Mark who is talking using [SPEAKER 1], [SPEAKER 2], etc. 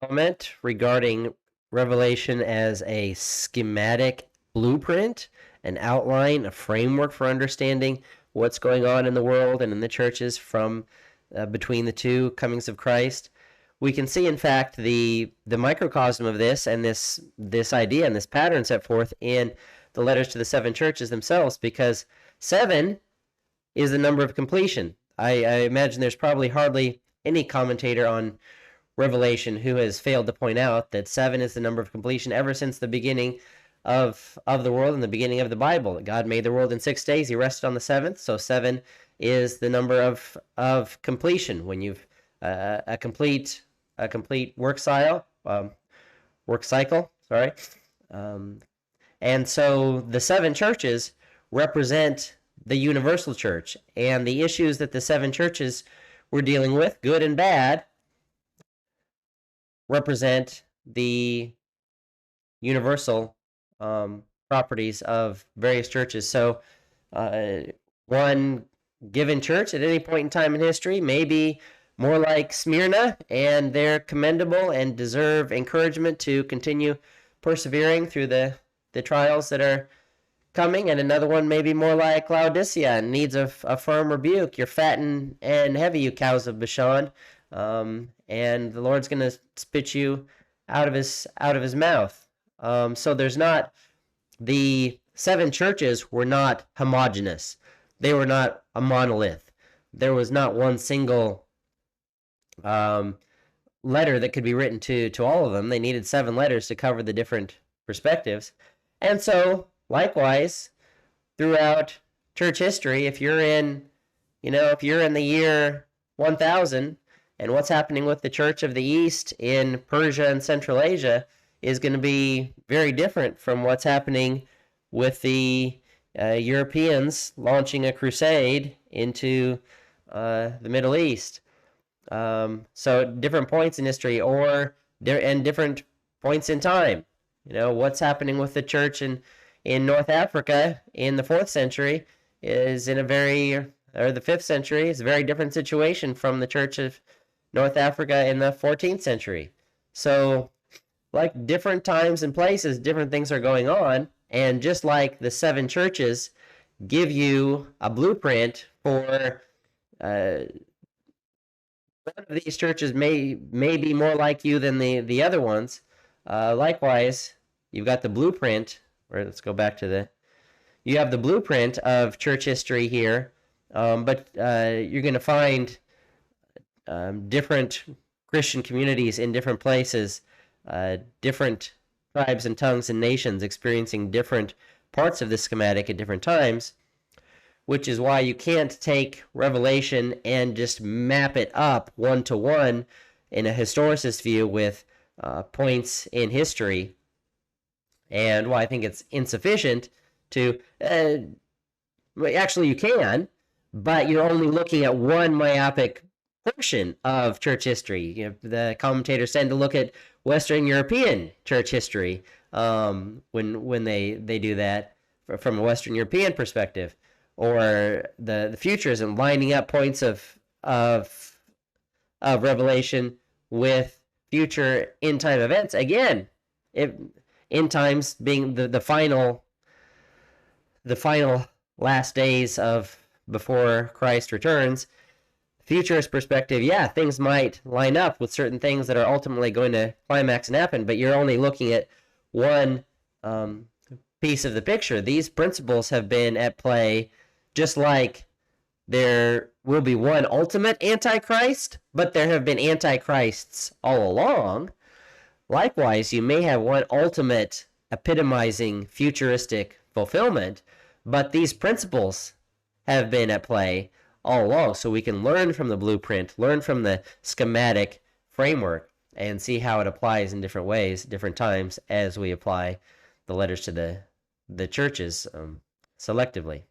[SPEAKER 1] Comment regarding Revelation as a schematic blueprint, an outline, a framework for understanding what's going on in the world and in the churches from between the two comings of Christ. We can see, in fact, the microcosm of this and this idea and this pattern set forth in the letters to the seven churches themselves, because 7 is the number of completion. I imagine there's probably hardly any commentator on Revelation who has failed to point out that 7 is the number of completion ever since the beginning of the world and the beginning of the Bible. God made the world in 6 days. He rested on the seventh. So 7 is the number of completion. When you've a complete work cycle. Sorry. And so the 7 churches represent the universal church, and the issues that the 7 churches were dealing with, good and bad, represent the universal properties of various churches. So one given church at any point in time in history may be more like Smyrna, and they're commendable and deserve encouragement to continue persevering through the trials that are coming, and another one may be more like Laodicea and needs a firm rebuke. You're fat and heavy, you cows of Bashan, and the Lord's going to spit you out of his mouth. So there's not, the 7 churches were not homogeneous. They were not a monolith. There was not one single letter that could be written to all of them. They needed 7 letters to cover the different perspectives. And so, likewise, throughout church history, if you're in the year 1000, and what's happening with the Church of the East in Persia and Central Asia is going to be very different from what's happening with the Europeans launching a crusade into the Middle East. So different points in history, and different points in time. What's happening with the church in North Africa in the 4th century is the 5th century is a very different situation from the church of North Africa in the 14th century. So, like different times and places, different things are going on, and just like the 7 churches give you a blueprint for one of these churches may be more like you than the other ones. Likewise, you've got the blueprint, or let's go back to you have the blueprint of church history here, but you're going to find different Christian communities in different places, different tribes and tongues and nations experiencing different parts of the schematic at different times, which is why you can't take Revelation and just map it up one-to-one in a historicist view with points in history, and why I think it's insufficient to... actually, you can, but you're only looking at one myopic portion of church history. The commentators tend to look at Western European church history when they do that from a Western European perspective, or the futurism, lining up points of Revelation with future end time events. Again, end times being the final last days of before Christ returns. Futurist perspective, yeah, things might line up with certain things that are ultimately going to climax and happen, but you're only looking at one piece of the picture. These principles have been at play, just like there will be one ultimate Antichrist, but there have been Antichrists all along. Likewise, you may have one ultimate epitomizing futuristic fulfillment, but these principles have been at play all along, so we can learn from the blueprint, learn from the schematic framework, and see how it applies in different ways, different times, as we apply the letters to the churches selectively.